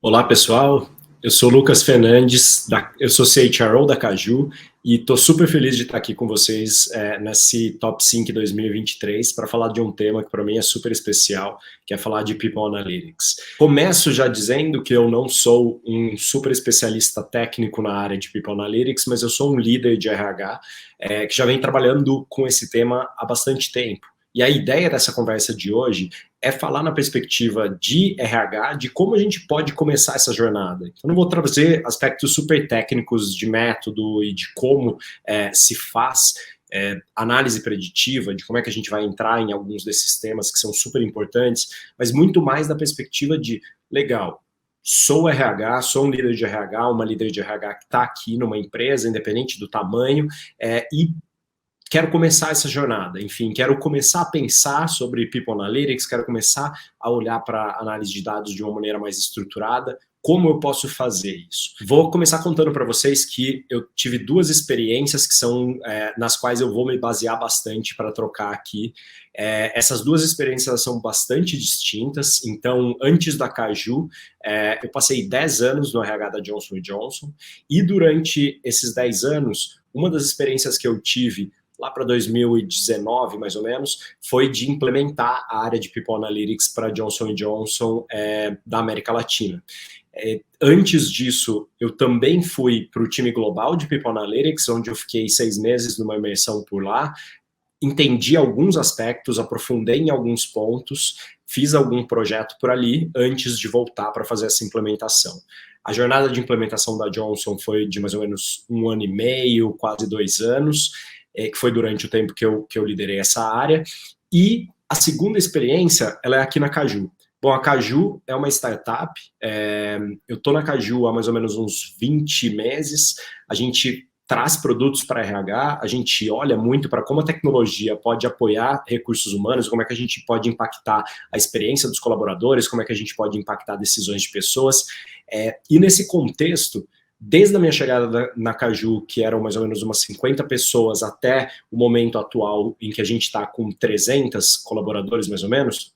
Olá, pessoal. Eu sou o Lucas Fernandes, eu sou CHRO da Caju e estou super feliz de estar aqui com vocês nesse Top 5 2023 para falar de um tema que para mim é super especial, que é falar de People Analytics. Começo já dizendo que eu não sou um super especialista técnico na área de People Analytics, mas eu sou um líder de RH que já vem trabalhando com esse tema há bastante tempo. E a ideia dessa conversa de hoje é falar na perspectiva de RH, de como a gente pode começar essa jornada. Eu não vou trazer aspectos super técnicos de método e de como se faz análise preditiva, de como é que a gente vai entrar em alguns desses temas que são super importantes, mas muito mais da perspectiva de, legal, sou RH, sou um líder de RH, uma líder de RH que está aqui numa empresa, independente do tamanho, e quero começar essa jornada, enfim, quero começar a pensar sobre People Analytics, quero começar a olhar para análise de dados de uma maneira mais estruturada. Como eu posso fazer isso? Vou começar contando para vocês que eu tive duas experiências que são nas quais eu vou me basear bastante para trocar aqui. Essas duas experiências são bastante distintas. Então, antes da Caju, eu passei 10 anos no RH da Johnson & Johnson e durante esses 10 anos, uma das experiências que eu tive lá para 2019, mais ou menos, foi de implementar a área de People Analytics para Johnson & Johnson da América Latina. Antes disso, eu também fui para o time global de People Analytics, onde eu fiquei 6 meses numa imersão por lá, entendi alguns aspectos, aprofundei em alguns pontos, fiz algum projeto por ali, antes de voltar para fazer essa implementação. A jornada de implementação da Johnson foi de mais ou menos 1 ano e meio, quase 2 anos, que foi durante o tempo que eu liderei essa área. E a segunda experiência, ela é aqui na Caju. Bom, a Caju é uma startup, eu estou na Caju há mais ou menos uns 20 meses, a gente traz produtos para RH, a gente olha muito para como a tecnologia pode apoiar recursos humanos, como é que a gente pode impactar a experiência dos colaboradores, como é que a gente pode impactar decisões de pessoas. E nesse contexto, desde a minha chegada na Caju, que eram mais ou menos umas 50 pessoas, até o momento atual em que a gente está com 300 colaboradores, mais ou menos,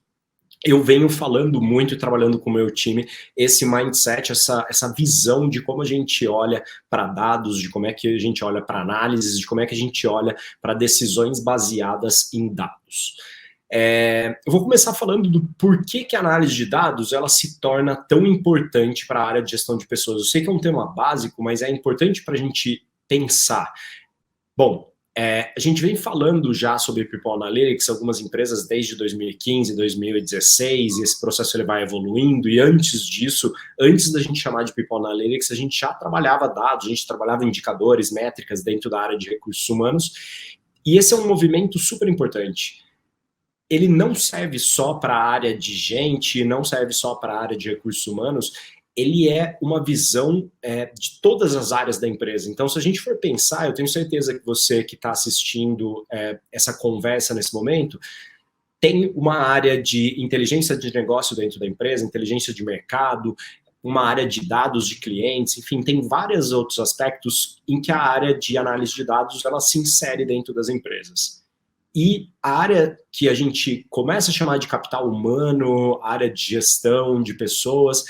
eu venho falando muito e trabalhando com o meu time esse mindset, essa visão de como a gente olha para dados, de como é que a gente olha para análises, de como é que a gente olha para decisões baseadas em dados. Eu vou começar falando do porquê que a análise de dados ela se torna tão importante para a área de gestão de pessoas. Eu sei que é um tema básico, mas é importante para a gente pensar. Bom, a gente vem falando já sobre People Analytics, algumas empresas desde 2015, 2016, e esse processo ele vai evoluindo, e antes disso, antes da gente chamar de People Analytics, a gente já trabalhava dados, a gente trabalhava indicadores, métricas dentro da área de recursos humanos, e esse é um movimento super importante. Ele não serve só para a área de gente, não serve só para a área de recursos humanos, ele é uma visão de todas as áreas da empresa. Então, se a gente for pensar, eu tenho certeza que você que está assistindo essa conversa nesse momento, tem uma área de inteligência de negócio dentro da empresa, inteligência de mercado, uma área de dados de clientes, enfim, tem vários outros aspectos em que a área de análise de dados ela se insere dentro das empresas. E a área que a gente começa a chamar de capital humano, área de gestão de pessoas,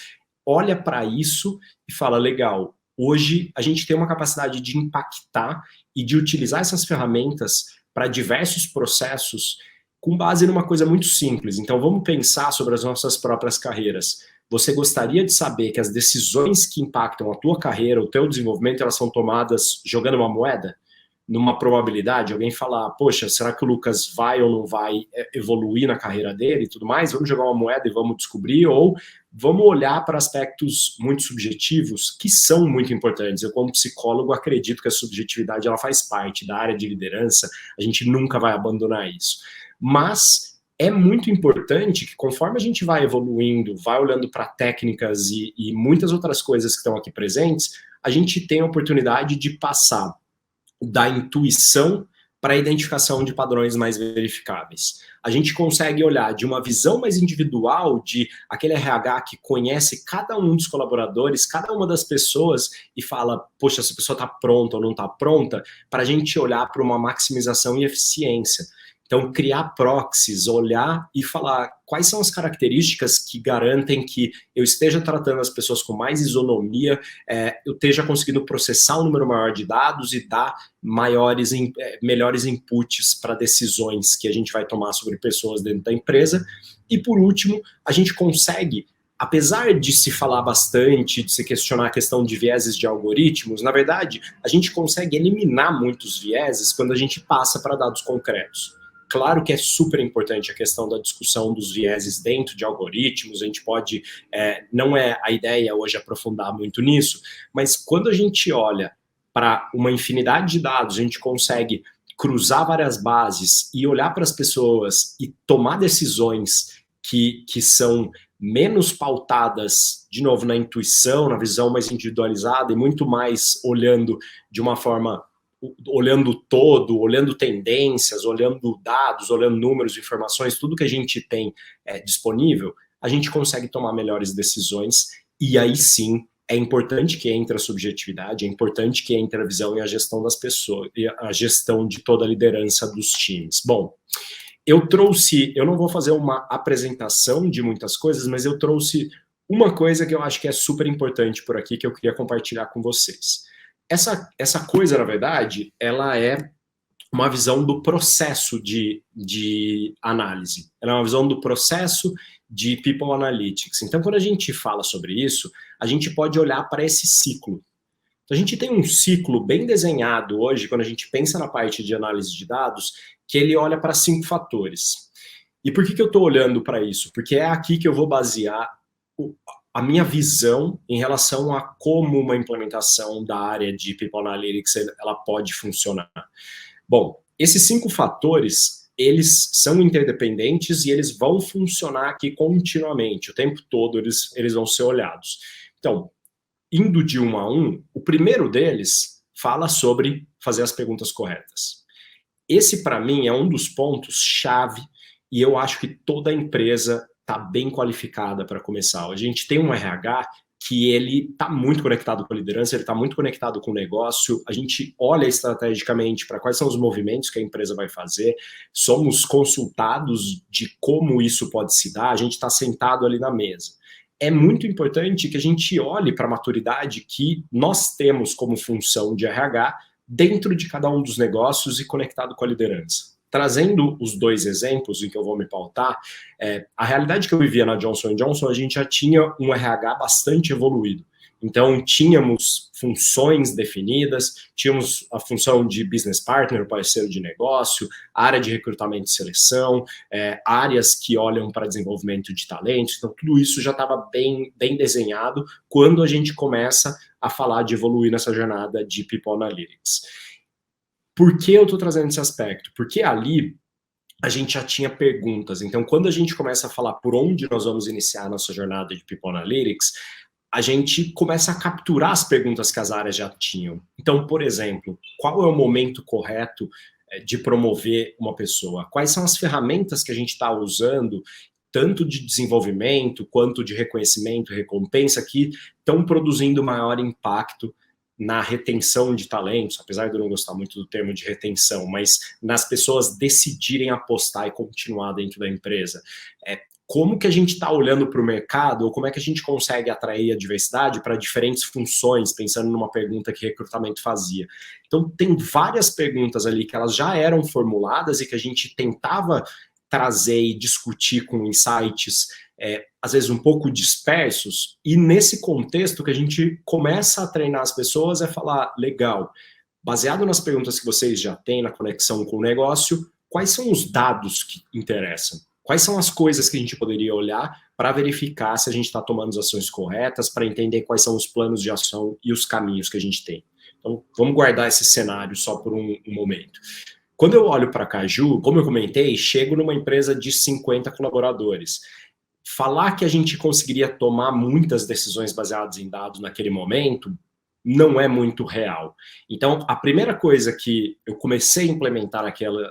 olha para isso e fala, legal, hoje a gente tem uma capacidade de impactar e de utilizar essas ferramentas para diversos processos com base numa coisa muito simples. Então vamos pensar sobre as nossas próprias carreiras. Você gostaria de saber que as decisões que impactam a tua carreira, o teu desenvolvimento, elas são tomadas jogando uma moeda? Numa probabilidade, alguém falar, poxa, será que o Lucas vai ou não vai evoluir na carreira dele e tudo mais? Vamos jogar uma moeda e vamos descobrir, ou vamos olhar para aspectos muito subjetivos que são muito importantes. Eu, como psicólogo, acredito que a subjetividade ela faz parte da área de liderança, a gente nunca vai abandonar isso. Mas é muito importante que conforme a gente vai evoluindo, vai olhando para técnicas e muitas outras coisas que estão aqui presentes, a gente tem a oportunidade de passar da intuição para a identificação de padrões mais verificáveis. A gente consegue olhar de uma visão mais individual de aquele RH que conhece cada um dos colaboradores, cada uma das pessoas e fala, poxa, essa pessoa está pronta ou não está pronta, para a gente olhar para uma maximização e eficiência. Então, criar proxies, olhar e falar quais são as características que garantem que eu esteja tratando as pessoas com mais isonomia, eu esteja conseguindo processar um número maior de dados e dar melhores inputs para decisões que a gente vai tomar sobre pessoas dentro da empresa. E, por último, a gente consegue, apesar de se falar bastante, de se questionar a questão de vieses de algoritmos, na verdade, a gente consegue eliminar muitos vieses quando a gente passa para dados concretos. Claro que é super importante a questão da discussão dos vieses dentro de algoritmos, a gente pode, não é a ideia hoje aprofundar muito nisso, mas quando a gente olha para uma infinidade de dados, a gente consegue cruzar várias bases e olhar para as pessoas e tomar decisões que são menos pautadas, de novo, na intuição, na visão mais individualizada e muito mais olhando de uma forma, olhando todo, olhando tendências, olhando dados, olhando números, informações, tudo que a gente tem disponível, a gente consegue tomar melhores decisões e aí sim é importante que entre a subjetividade, é importante que entre a visão e a gestão das pessoas, e a gestão de toda a liderança dos times. Bom, eu não vou fazer uma apresentação de muitas coisas, mas eu trouxe uma coisa que eu acho que é super importante por aqui, que eu queria compartilhar com vocês. Essa coisa, na verdade, ela é uma visão do processo de análise. Ela é uma visão do processo de People Analytics. Então, quando a gente fala sobre isso, a gente pode olhar para esse ciclo. Então, a gente tem um ciclo bem desenhado hoje, quando a gente pensa na parte de análise de dados, que ele olha para 5 fatores. E por que eu estou olhando para isso? Porque é aqui que eu vou basear a minha visão em relação a como uma implementação da área de People Analytics ela pode funcionar. Bom, esses 5 fatores, eles são interdependentes e eles vão funcionar aqui continuamente, o tempo todo eles vão ser olhados. Então, indo de um a um, o primeiro deles fala sobre fazer as perguntas corretas. Esse, para mim, é um dos pontos-chave e eu acho que toda empresa está bem qualificada para começar. A gente tem um RH que ele está muito conectado com a liderança, ele está muito conectado com o negócio, a gente olha estrategicamente para quais são os movimentos que a empresa vai fazer, somos consultados de como isso pode se dar, a gente está sentado ali na mesa. É muito importante que a gente olhe para a maturidade que nós temos como função de RH dentro de cada um dos negócios e conectado com a liderança. Trazendo os 2 exemplos em que eu vou me pautar, a realidade que eu vivia na Johnson & Johnson, a gente já tinha um RH bastante evoluído. Então, tínhamos funções definidas, tínhamos a função de business partner, parceiro de negócio, área de recrutamento e seleção, áreas que olham para desenvolvimento de talentos. Então, tudo isso já estava bem desenhado quando a gente começa a falar de evoluir nessa jornada de People Analytics. Por que eu estou trazendo esse aspecto? Porque ali a gente já tinha perguntas. Então, quando a gente começa a falar por onde nós vamos iniciar a nossa jornada de People Analytics, a gente começa a capturar as perguntas que as áreas já tinham. Então, por exemplo, qual é o momento correto de promover uma pessoa? Quais são as ferramentas que a gente está usando, tanto de desenvolvimento quanto de reconhecimento e recompensa, que estão produzindo maior impacto na retenção de talentos, apesar de eu não gostar muito do termo de retenção, mas nas pessoas decidirem apostar e continuar dentro da empresa. Como que a gente está olhando para o mercado, ou como é que a gente consegue atrair a diversidade para diferentes funções, pensando numa pergunta que recrutamento fazia. Então, tem várias perguntas ali que elas já eram formuladas e que a gente tentava trazer e discutir com insights, às vezes um pouco dispersos, e nesse contexto que a gente começa a treinar as pessoas é falar, legal, baseado nas perguntas que vocês já têm, na conexão com o negócio, quais são os dados que interessam? Quais são as coisas que a gente poderia olhar para verificar se a gente está tomando as ações corretas, para entender quais são os planos de ação e os caminhos que a gente tem? Então, vamos guardar esse cenário só por um momento. Quando eu olho para a Caju, como eu comentei, chego numa empresa de 50 colaboradores. Falar que a gente conseguiria tomar muitas decisões baseadas em dados naquele momento não é muito real. Então, a primeira coisa que eu comecei a implementar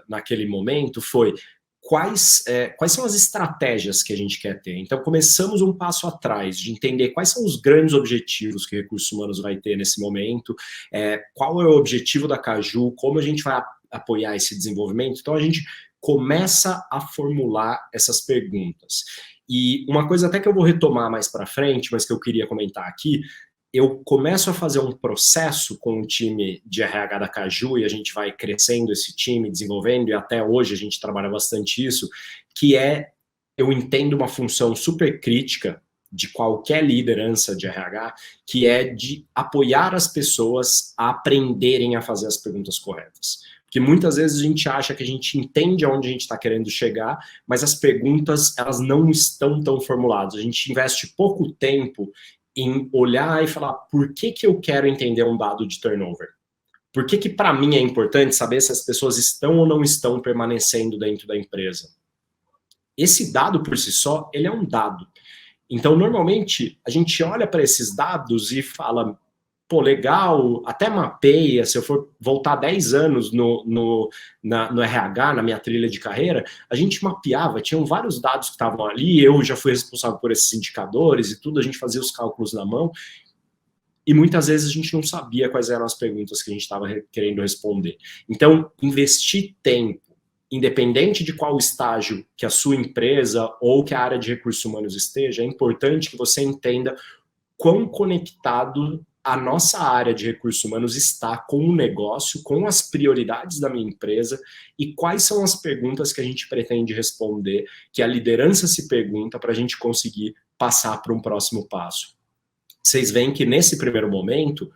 naquele momento foi quais são as estratégias que a gente quer ter. Então, começamos um passo atrás de entender quais são os grandes objetivos que recursos humanos vai ter nesse momento, qual é o objetivo da Caju, como a gente vai apoiar esse desenvolvimento. Então, a gente começa a formular essas perguntas. E uma coisa até que eu vou retomar mais para frente, mas que eu queria comentar aqui, eu começo a fazer um processo com o time de RH da Caju, e a gente vai crescendo esse time, desenvolvendo, e até hoje a gente trabalha bastante isso, que é, eu entendo uma função super crítica de qualquer liderança de RH, que é de apoiar as pessoas a aprenderem a fazer as perguntas corretas. Porque muitas vezes a gente acha que a gente entende aonde a gente está querendo chegar, mas as perguntas, elas não estão tão formuladas. A gente investe pouco tempo em olhar e falar, por que eu quero entender um dado de turnover? Por que para mim é importante saber se as pessoas estão ou não estão permanecendo dentro da empresa? Esse dado por si só, ele é um dado. Então, normalmente, a gente olha para esses dados e fala, pô, legal, até mapeia, se eu for voltar 10 anos no RH, na minha trilha de carreira, a gente mapeava, tinham vários dados que estavam ali, eu já fui responsável por esses indicadores e tudo, a gente fazia os cálculos na mão, e muitas vezes a gente não sabia quais eram as perguntas que a gente estava querendo responder. Então, investir tempo, independente de qual estágio que a sua empresa ou que a área de recursos humanos esteja, é importante que você entenda quão conectado a nossa área de recursos humanos está com o negócio, com as prioridades da minha empresa e quais são as perguntas que a gente pretende responder, que a liderança se pergunta para a gente conseguir passar para um próximo passo. Vocês veem que nesse primeiro momento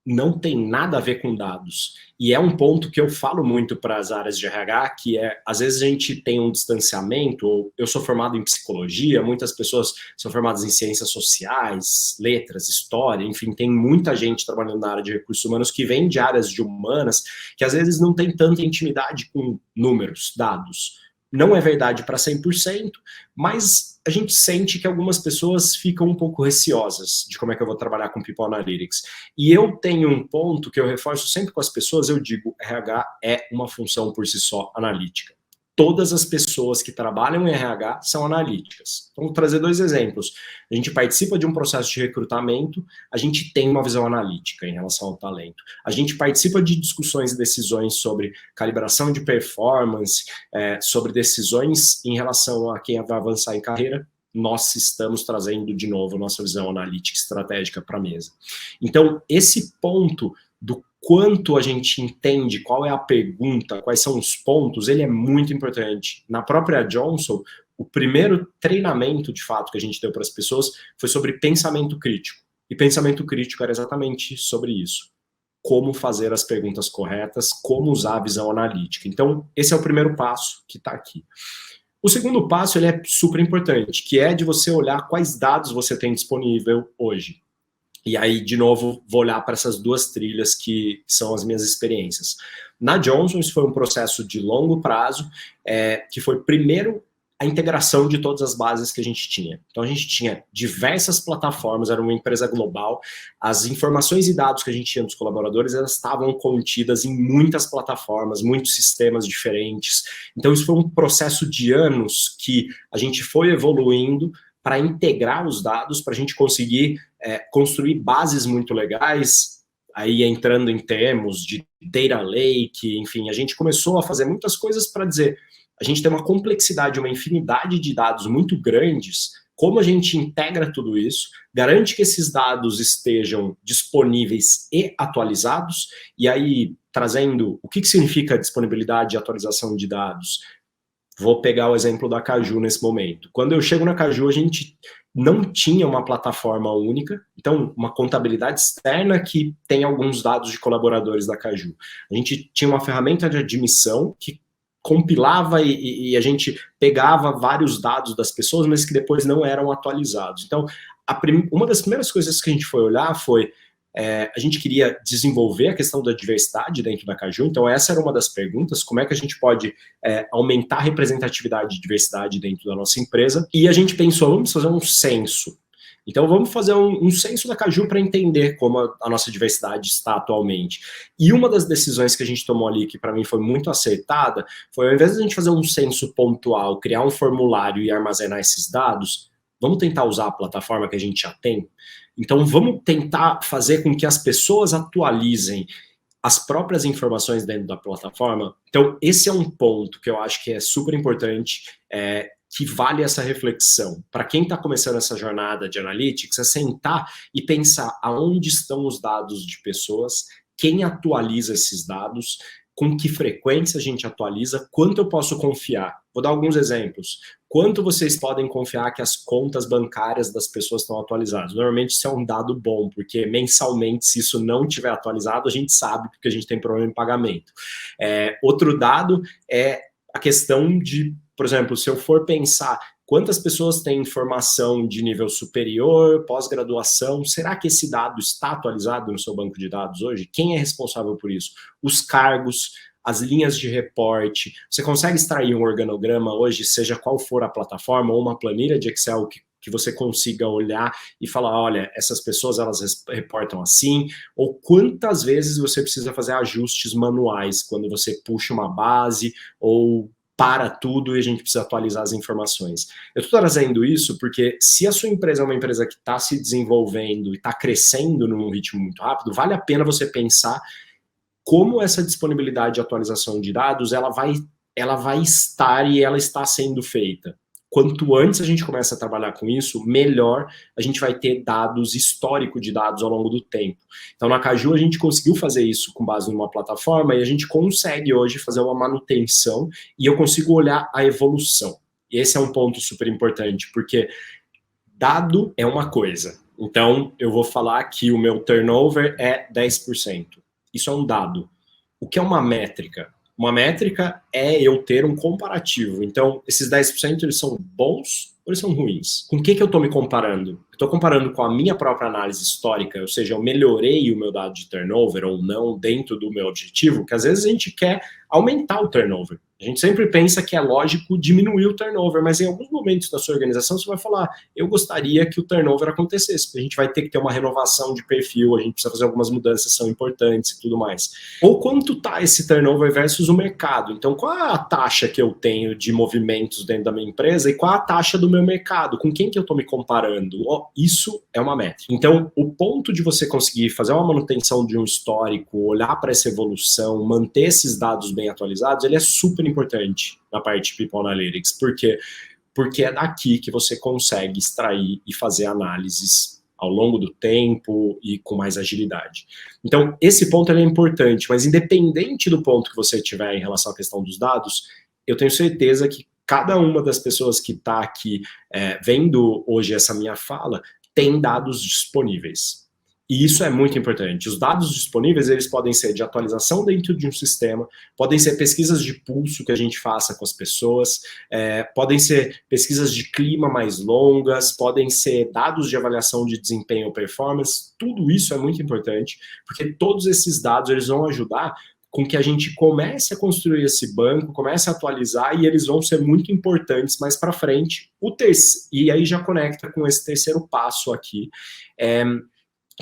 não tem nada a ver com dados. E é um ponto que eu falo muito para as áreas de RH, que é, às vezes a gente tem um distanciamento, ou eu sou formado em psicologia, muitas pessoas são formadas em ciências sociais, letras, história, enfim, tem muita gente trabalhando na área de recursos humanos que vem de áreas de humanas, que às vezes não tem tanta intimidade com números, dados. Não é verdade para 100%, mas a gente sente que algumas pessoas ficam um pouco receosas de como é que eu vou trabalhar com People Analytics. E eu tenho um ponto que eu reforço sempre com as pessoas, eu digo, RH é uma função por si só analítica. Todas as pessoas que trabalham em RH são analíticas. Então, vou trazer 2 exemplos. A gente participa de um processo de recrutamento, a gente tem uma visão analítica em relação ao talento. A gente participa de discussões e decisões sobre calibração de performance, sobre decisões em relação a quem vai avançar em carreira. Nós estamos trazendo de novo a nossa visão analítica estratégica para a mesa. Então, esse ponto do quanto a gente entende qual é a pergunta, quais são os pontos, ele é muito importante. Na própria Johnson, o primeiro treinamento, de fato, que a gente deu para as pessoas foi sobre pensamento crítico. E pensamento crítico era exatamente sobre isso. Como fazer as perguntas corretas, como usar a visão analítica. Então, esse é o primeiro passo que está aqui. O segundo passo, ele é super importante, que é de você olhar quais dados você tem disponível hoje. E aí, de novo, vou olhar para essas 2 trilhas que são as minhas experiências. Na Johnson, isso foi um processo de longo prazo, que foi primeiro a integração de todas as bases que a gente tinha. Então, a gente tinha diversas plataformas, era uma empresa global, as informações e dados que a gente tinha dos colaboradores, elas estavam contidas em muitas plataformas, muitos sistemas diferentes. Então, isso foi um processo de anos que a gente foi evoluindo para integrar os dados, para a gente conseguir construir bases muito legais, aí entrando em termos de data lake, enfim, a gente começou a fazer muitas coisas para dizer, a gente tem uma complexidade, uma infinidade de dados muito grandes, como a gente integra tudo isso, garante que esses dados estejam disponíveis e atualizados, e aí trazendo o que significa disponibilidade e atualização de dados. Vou pegar o exemplo da Caju nesse momento. Quando eu chego na Caju, a gente não tinha uma plataforma única, então uma contabilidade externa que tem alguns dados de colaboradores da Caju. A gente tinha uma ferramenta de admissão que compilava e a gente pegava vários dados das pessoas, mas que depois não eram atualizados. Então, uma das primeiras coisas que a gente foi olhar foi a gente queria desenvolver a questão da diversidade dentro da Caju, então essa era uma das perguntas, como é que a gente pode aumentar a representatividade e diversidade dentro da nossa empresa, e a gente pensou, vamos fazer um censo. Então vamos fazer um censo da Caju para entender como a nossa diversidade está atualmente. E uma das decisões que a gente tomou ali, que para mim foi muito acertada, foi ao invés de a gente fazer um censo pontual, criar um formulário e armazenar esses dados, vamos tentar usar a plataforma que a gente já tem? Então, vamos tentar fazer com que as pessoas atualizem as próprias informações dentro da plataforma. Então, esse é um ponto que eu acho que é super importante, que vale essa reflexão. Para quem está começando essa jornada de analytics, é sentar e pensar aonde estão os dados de pessoas, quem atualiza esses dados, com que frequência a gente atualiza, quanto eu posso confiar. Vou dar alguns exemplos. Quanto vocês podem confiar que as contas bancárias das pessoas estão atualizadas? Normalmente isso é um dado bom, porque mensalmente, se isso não estiver atualizado, a gente sabe porque a gente tem problema em pagamento. Outro dado é a questão de, por exemplo, se eu for pensar quantas pessoas têm informação de nível superior, pós-graduação, será que esse dado está atualizado no seu banco de dados hoje? Quem é responsável por isso? Os cargos, as linhas de reporte. Você consegue extrair um organograma hoje, seja qual for a plataforma, ou uma planilha de Excel que você consiga olhar e falar, olha, essas pessoas, elas reportam assim, ou quantas vezes você precisa fazer ajustes manuais, quando você puxa uma base, ou para tudo e a gente precisa atualizar as informações. Eu estou trazendo isso porque se a sua empresa é uma empresa que está se desenvolvendo e está crescendo num ritmo muito rápido, vale a pena você pensar como essa disponibilidade de atualização de dados ela vai estar e ela está sendo feita. Quanto antes a gente começa a trabalhar com isso, melhor a gente vai ter dados, histórico de dados ao longo do tempo. Então, na Caju, a gente conseguiu fazer isso com base numa plataforma e a gente consegue hoje fazer uma manutenção e eu consigo olhar a evolução. E esse é um ponto super importante, porque dado é uma coisa. Então, eu vou falar que o meu turnover é 10%. Isso é um dado. O que é uma métrica? Uma métrica é eu ter um comparativo. Então, esses 10% eles são bons ou eles são ruins? Com o que eu estou me comparando? Eu estou comparando com a minha própria análise histórica, ou seja, eu melhorei o meu dado de turnover ou não dentro do meu objetivo, que às vezes a gente quer aumentar o turnover. A gente sempre pensa que é lógico diminuir o turnover, mas em alguns momentos da sua organização você vai falar, eu gostaria que o turnover acontecesse, porque a gente vai ter que ter uma renovação de perfil, a gente precisa fazer algumas mudanças que são importantes e tudo mais. Ou quanto está esse turnover versus o mercado? Então, qual é a taxa que eu tenho de movimentos dentro da minha empresa e qual é a taxa do meu mercado? Com quem que eu estou me comparando? Isso é uma métrica. Então, o ponto de você conseguir fazer uma manutenção de um histórico, olhar para essa evolução, manter esses dados bem atualizados, ele é super importante na parte de People Analytics. Por quê? Porque é daqui que você consegue extrair e fazer análises ao longo do tempo e com mais agilidade. Então, esse ponto é importante, mas independente do ponto que você tiver em relação à questão dos dados, eu tenho certeza que cada uma das pessoas que está aqui vendo hoje essa minha fala tem dados disponíveis. E isso é muito importante. Os dados disponíveis, eles podem ser de atualização dentro de um sistema, podem ser pesquisas de pulso que a gente faça com as pessoas, podem ser pesquisas de clima mais longas, podem ser dados de avaliação de desempenho ou performance. Tudo isso é muito importante, porque todos esses dados eles vão ajudar com que a gente comece a construir esse banco, comece a atualizar e eles vão ser muito importantes mais para frente. E aí já conecta com esse terceiro passo aqui,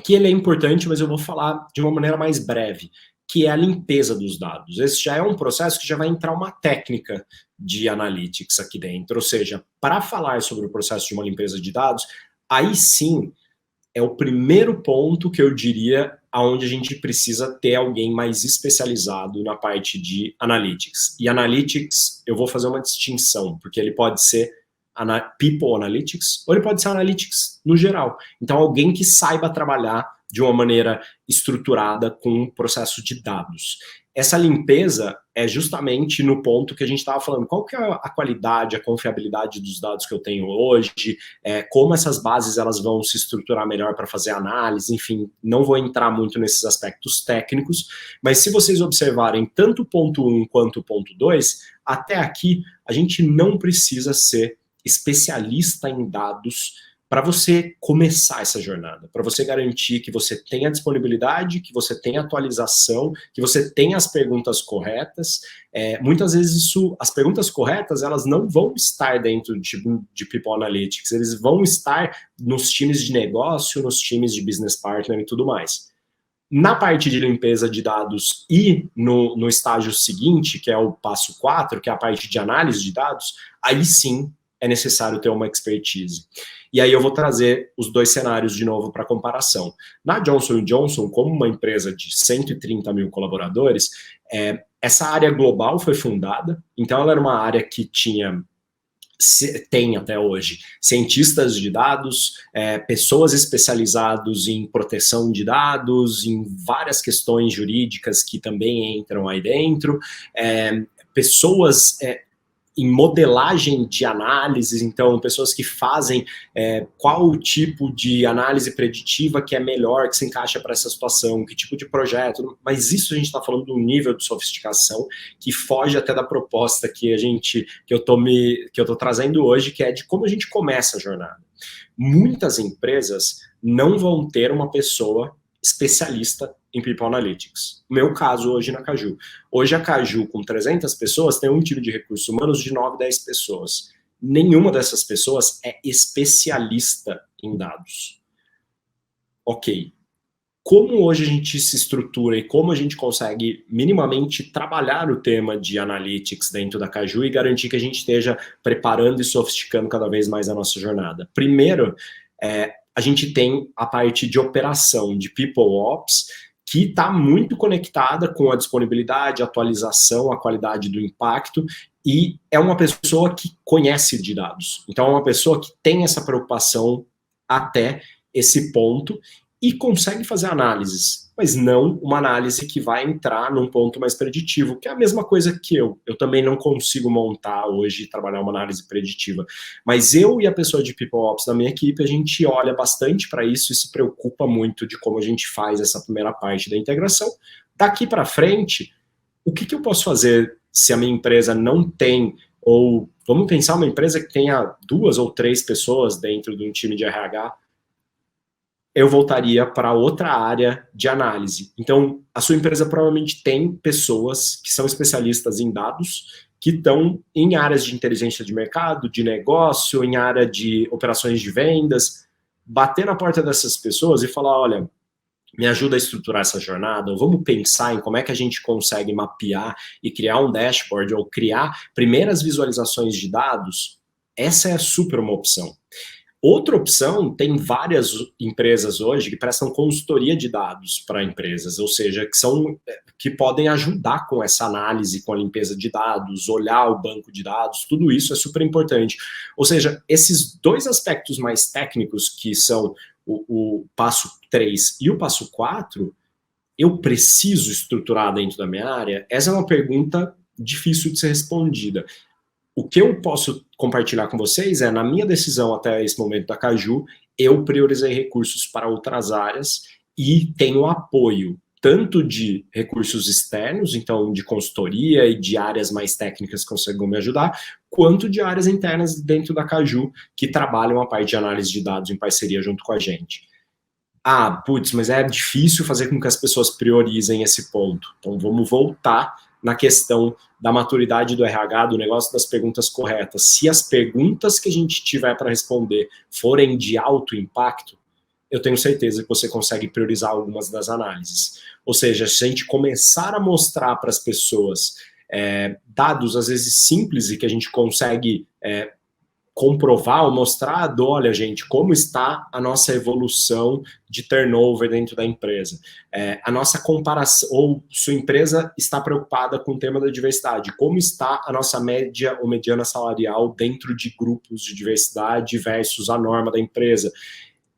que ele é importante, mas eu vou falar de uma maneira mais breve, que é a limpeza dos dados. Esse já é um processo que já vai entrar uma técnica de analytics aqui dentro, ou seja, para falar sobre o processo de uma limpeza de dados, aí sim é o primeiro ponto que eu diria aonde a gente precisa ter alguém mais especializado na parte de analytics. E analytics, eu vou fazer uma distinção, porque ele pode ser People Analytics, ou ele pode ser Analytics no geral. Então, alguém que saiba trabalhar de uma maneira estruturada com o processo de dados. Essa limpeza é justamente no ponto que a gente estava falando, qual que é a qualidade, a confiabilidade dos dados que eu tenho hoje, como essas bases elas vão se estruturar melhor para fazer análise, enfim, não vou entrar muito nesses aspectos técnicos, mas se vocês observarem tanto o ponto 1 quanto o ponto 2, até aqui a gente não precisa ser especialista em dados para você começar essa jornada, para você garantir que você tenha disponibilidade, que você tenha atualização, que você tenha as perguntas corretas. Muitas vezes as perguntas corretas, elas não vão estar dentro de People Analytics, eles vão estar nos times de negócio, nos times de business partner e tudo mais. Na parte de limpeza de dados e no estágio seguinte, que é o passo 4, que é a parte de análise de dados, aí sim é necessário ter uma expertise. E aí eu vou trazer os dois cenários de novo para comparação. Na Johnson & Johnson, como uma empresa de 130 mil colaboradores, essa área global foi fundada, então ela era uma área que tem até hoje cientistas de dados, pessoas especializadas em proteção de dados, em várias questões jurídicas que também entram aí dentro, pessoas em modelagem de análises, então pessoas que fazem qual o tipo de análise preditiva que é melhor, que se encaixa para essa situação, que tipo de projeto, mas isso a gente está falando de um nível de sofisticação que foge até da proposta que eu tô trazendo hoje, que é de como a gente começa a jornada. Muitas empresas não vão ter uma pessoa especialista em People Analytics. O meu caso hoje na Caju. Hoje a Caju, com 300 pessoas, tem um time de recursos humanos de 9, 10 pessoas. Nenhuma dessas pessoas é especialista em dados. Ok. Como hoje a gente se estrutura e como a gente consegue minimamente trabalhar o tema de Analytics dentro da Caju e garantir que a gente esteja preparando e sofisticando cada vez mais a nossa jornada? Primeiro, a gente tem a parte de operação, de People Ops, que está muito conectada com a disponibilidade, a atualização, a qualidade do impacto, e é uma pessoa que conhece de dados. Então, é uma pessoa que tem essa preocupação até esse ponto e consegue fazer análises, mas não uma análise que vai entrar num ponto mais preditivo, que é a mesma coisa que eu. Eu também não consigo montar hoje e trabalhar uma análise preditiva. Mas eu e a pessoa de People Ops da minha equipe, a gente olha bastante para isso e se preocupa muito de como a gente faz essa primeira parte da integração. Daqui para frente, o que eu posso fazer se a minha empresa não tem, ou vamos pensar uma empresa que tenha 2 ou 3 pessoas dentro de um time de RH, eu voltaria para outra área de análise. Então, a sua empresa provavelmente tem pessoas que são especialistas em dados, que estão em áreas de inteligência de mercado, de negócio, em área de operações de vendas. Bater na porta dessas pessoas e falar, olha, me ajuda a estruturar essa jornada, ou vamos pensar em como é que a gente consegue mapear e criar um dashboard, ou criar primeiras visualizações de dados. Essa é super uma opção. Outra opção, tem várias empresas hoje que prestam consultoria de dados para empresas, ou seja, que podem ajudar com essa análise, com a limpeza de dados, olhar o banco de dados, tudo isso é super importante. Ou seja, esses dois aspectos mais técnicos, que são o passo 3 e o passo 4, eu preciso estruturar dentro da minha área? Essa é uma pergunta difícil de ser respondida. O que eu posso compartilhar com vocês na minha decisão até esse momento da Caju, eu priorizei recursos para outras áreas e tenho apoio tanto de recursos externos, então de consultoria e de áreas mais técnicas que conseguem me ajudar, quanto de áreas internas dentro da Caju que trabalham a parte de análise de dados em parceria junto com a gente. Putz, mas é difícil fazer com que as pessoas priorizem esse ponto. Então vamos voltar na questão da maturidade do RH, do negócio das perguntas corretas. Se as perguntas que a gente tiver para responder forem de alto impacto, eu tenho certeza que você consegue priorizar algumas das análises. Ou seja, se a gente começar a mostrar para as pessoas dados, às vezes simples, e que a gente consegue comprovar ou mostrar, olha, gente, como está a nossa evolução de turnover dentro da empresa. A nossa comparação, ou sua empresa está preocupada com o tema da diversidade, como está a nossa média ou mediana salarial dentro de grupos de diversidade versus a norma da empresa.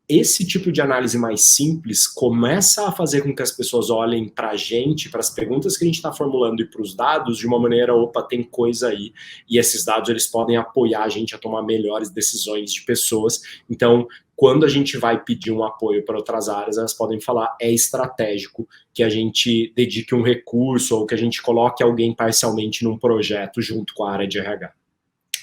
Esse tipo de análise mais simples começa a fazer com que as pessoas olhem para a gente, para as perguntas que a gente está formulando e para os dados de uma maneira, opa, tem coisa aí, e esses dados eles podem apoiar a gente a tomar melhores decisões de pessoas. Então, quando a gente vai pedir um apoio para outras áreas, elas podem falar, é estratégico que a gente dedique um recurso ou que a gente coloque alguém parcialmente num projeto junto com a área de RH.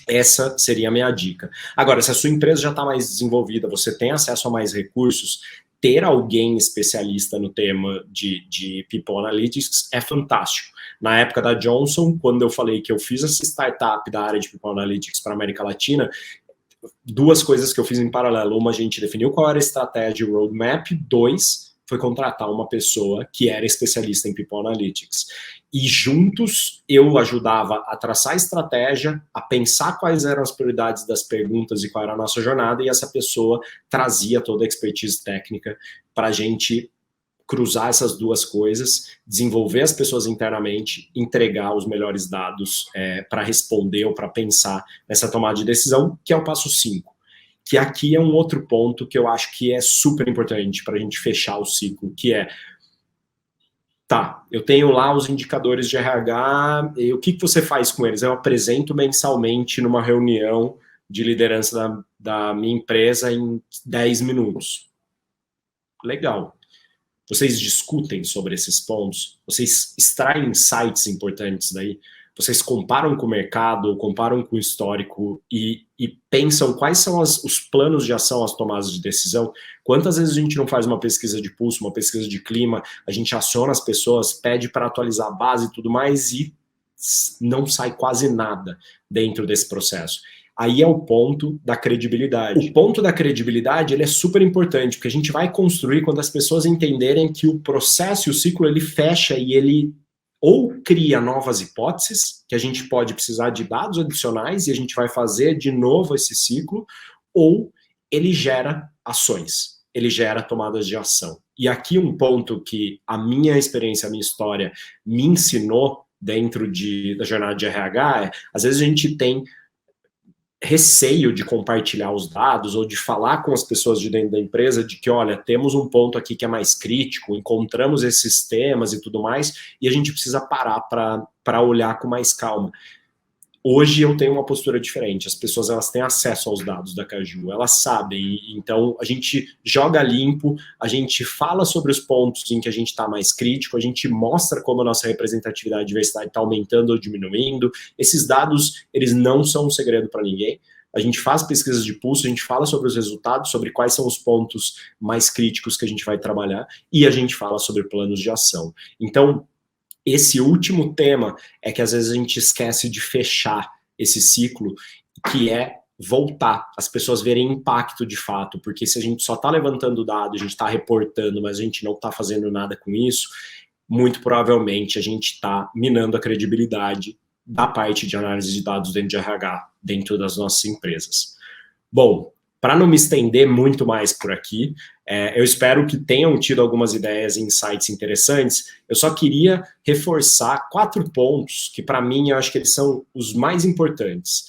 Essa seria a minha dica. Agora, se a sua empresa já está mais desenvolvida, você tem acesso a mais recursos, ter alguém especialista no tema de People Analytics é fantástico. Na época da Johnson, quando eu falei que eu fiz essa startup da área de People Analytics para a América Latina, 2 coisas que eu fiz em paralelo. Uma, a gente definiu qual era a estratégia e o roadmap. 2, foi contratar uma pessoa que era especialista em People Analytics. E juntos eu ajudava a traçar a estratégia, a pensar quais eram as prioridades das perguntas e qual era a nossa jornada, e essa pessoa trazia toda a expertise técnica para a gente cruzar essas duas coisas, desenvolver as pessoas internamente, entregar os melhores dados para responder ou para pensar nessa tomada de decisão, que é o passo 5. Que aqui é um outro ponto que eu acho que é super importante para a gente fechar o ciclo, que é, tá, eu tenho lá os indicadores de RH, e o que você faz com eles? Eu apresento mensalmente numa reunião de liderança da minha empresa em 10 minutos. Legal. Vocês discutem sobre esses pontos? Vocês extraem insights importantes daí? Vocês comparam com o mercado, comparam com o histórico e pensam quais são os planos de ação, as tomadas de decisão? Quantas vezes a gente não faz uma pesquisa de pulso, uma pesquisa de clima, a gente aciona as pessoas, pede para atualizar a base e tudo mais e não sai quase nada dentro desse processo. Aí é o ponto da credibilidade. O ponto da credibilidade, ele é super importante, porque a gente vai construir quando as pessoas entenderem que o processo e o ciclo, ele fecha e ele ou cria novas hipóteses, que a gente pode precisar de dados adicionais e a gente vai fazer de novo esse ciclo, ou ele gera ações, ele gera tomadas de ação. E aqui um ponto que a minha experiência, a minha história me ensinou dentro da jornada de RH é, às vezes a gente tem receio de compartilhar os dados ou de falar com as pessoas de dentro da empresa de que, olha, temos um ponto aqui que é mais crítico, encontramos esses temas e tudo mais, e a gente precisa parar para olhar com mais calma. Hoje eu tenho uma postura diferente, as pessoas elas têm acesso aos dados da Caju, elas sabem, então a gente joga limpo, a gente fala sobre os pontos em que a gente está mais crítico, a gente mostra como a nossa representatividade e diversidade está aumentando ou diminuindo, esses dados, eles não são um segredo para ninguém, a gente faz pesquisas de pulso, a gente fala sobre os resultados, sobre quais são os pontos mais críticos que a gente vai trabalhar, e a gente fala sobre planos de ação. Então, esse último tema é que às vezes a gente esquece de fechar esse ciclo, que é voltar, as pessoas verem impacto de fato, porque se a gente só está levantando dado, a gente está reportando, mas a gente não está fazendo nada com isso, muito provavelmente a gente está minando a credibilidade da parte de análise de dados dentro de RH, dentro das nossas empresas. Bom, para não me estender muito mais por aqui, eu espero que tenham tido algumas ideias e insights interessantes. Eu só queria reforçar 4 pontos que, para mim, eu acho que eles são os mais importantes.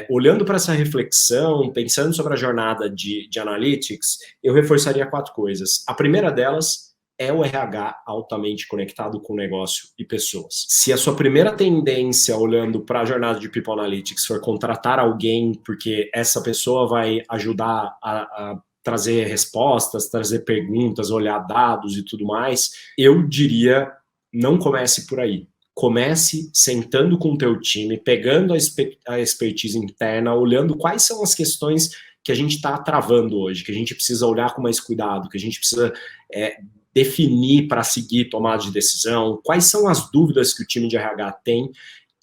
Olhando para essa reflexão, pensando sobre a jornada de Analytics, eu reforçaria 4 coisas. A primeira delas é o RH altamente conectado com o negócio e pessoas. Se a sua primeira tendência, olhando para a jornada de People Analytics, for contratar alguém porque essa pessoa vai ajudar a trazer respostas, trazer perguntas, olhar dados e tudo mais, eu diria, não comece por aí. Comece sentando com o teu time, pegando a expertise interna, olhando quais são as questões que a gente está travando hoje, que a gente precisa olhar com mais cuidado, que a gente precisa definir para seguir tomada de decisão, quais são as dúvidas que o time de RH tem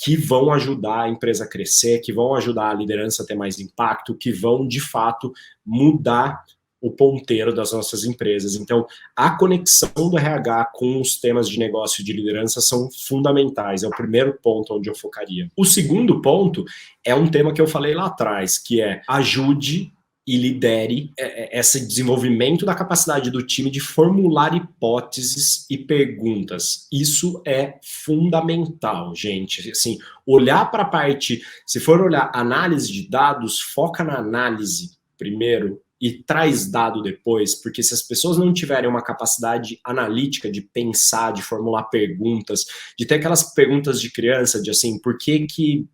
que vão ajudar a empresa a crescer, que vão ajudar a liderança a ter mais impacto, que vão, de fato, mudar o ponteiro das nossas empresas. Então, a conexão do RH com os temas de negócio e de liderança são fundamentais, é o primeiro ponto onde eu focaria. O segundo ponto é um tema que eu falei lá atrás, que é ajude e lidere esse desenvolvimento da capacidade do time de formular hipóteses e perguntas. Isso é fundamental, gente. Assim, olhar para a parte, se for olhar análise de dados, foca na análise primeiro e traz dado depois, porque se as pessoas não tiverem uma capacidade analítica de pensar, de formular perguntas, de ter aquelas perguntas de criança, de assim,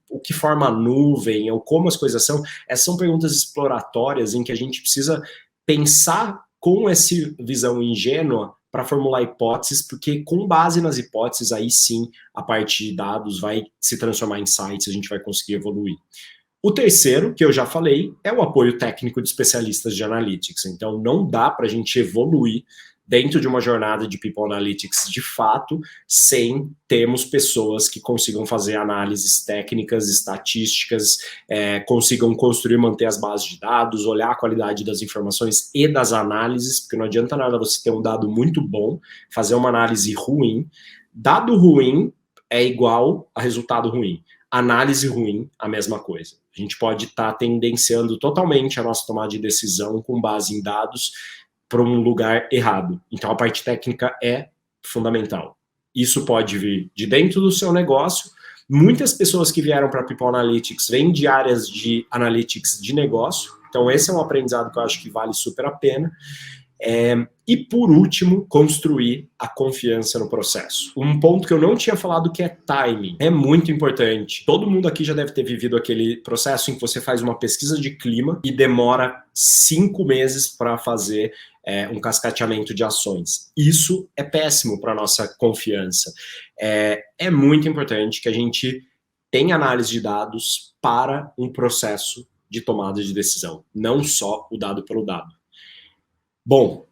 o que forma a nuvem, ou como as coisas são, essas são perguntas exploratórias em que a gente precisa pensar com essa visão ingênua para formular hipóteses, porque com base nas hipóteses, aí sim, a parte de dados vai se transformar em insights, a gente vai conseguir evoluir. O terceiro, que eu já falei, é o apoio técnico de especialistas de analytics. Então, não dá para a gente evoluir dentro de uma jornada de People Analytics de fato, sem termos pessoas que consigam fazer análises técnicas, estatísticas, consigam construir e manter as bases de dados, olhar a qualidade das informações e das análises, porque não adianta nada você ter um dado muito bom, fazer uma análise ruim. Dado ruim é igual a resultado ruim. Análise ruim, a mesma coisa. A gente pode estar tendenciando totalmente a nossa tomada de decisão com base em dados para um lugar errado. Então, a parte técnica é fundamental. Isso pode vir de dentro do seu negócio. Muitas pessoas que vieram para People Analytics vêm de áreas de Analytics de negócio. Então, esse é um aprendizado que eu acho que vale super a pena. E, por último, construir a confiança no processo. Um ponto que eu não tinha falado que é timing. É muito importante. Todo mundo aqui já deve ter vivido aquele processo em que você faz uma pesquisa de clima e demora 5 meses para fazer um cascateamento de ações. Isso é péssimo para a nossa confiança. É muito importante que a gente tenha análise de dados para um processo de tomada de decisão, não só o dado pelo dado. Bom,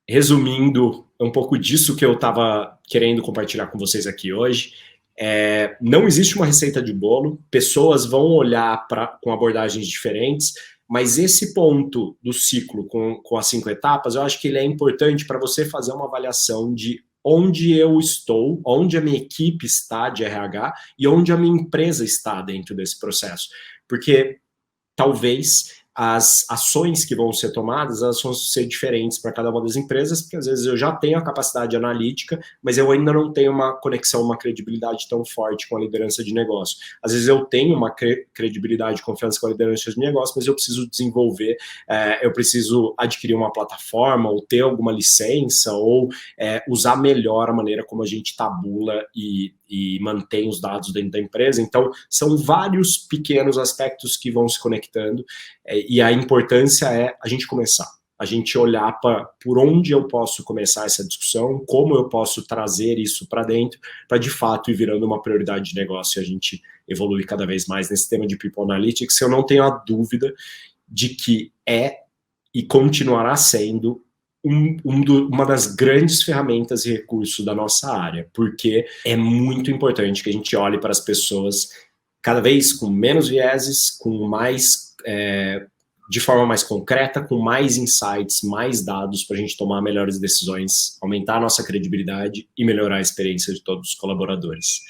resumindo um pouco disso que eu estava querendo compartilhar com vocês aqui hoje, não existe uma receita de bolo, pessoas vão olhar com abordagens diferentes, mas esse ponto do ciclo com as 5 etapas, eu acho que ele é importante para você fazer uma avaliação de onde eu estou, onde a minha equipe está de RH e onde a minha empresa está dentro desse processo. Porque talvez as ações que vão ser tomadas, elas vão ser diferentes para cada uma das empresas, porque às vezes eu já tenho a capacidade analítica, mas eu ainda não tenho uma conexão, uma credibilidade tão forte com a liderança de negócio. Às vezes eu tenho uma credibilidade e confiança com a liderança de negócio, mas eu preciso desenvolver, eu preciso adquirir uma plataforma, ou ter alguma licença, ou usar melhor a maneira como a gente tabula e mantém os dados dentro da empresa. Então, são vários pequenos aspectos que vão se conectando, e a importância é a gente começar, a gente olhar por onde eu posso começar essa discussão, como eu posso trazer isso para dentro, para de fato ir virando uma prioridade de negócio e a gente evoluir cada vez mais nesse tema de People Analytics. Eu não tenho a dúvida de que e continuará sendo uma das grandes ferramentas e recursos da nossa área, porque é muito importante que a gente olhe para as pessoas cada vez com menos vieses, com mais, de forma mais concreta, com mais insights, mais dados para a gente tomar melhores decisões, aumentar a nossa credibilidade e melhorar a experiência de todos os colaboradores.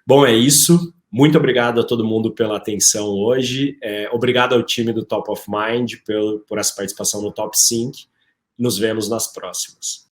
Bom, é isso. Muito obrigado a todo mundo pela atenção hoje. Obrigado ao time do Top of Mind por essa participação no Top Sync. Nos vemos nas próximas.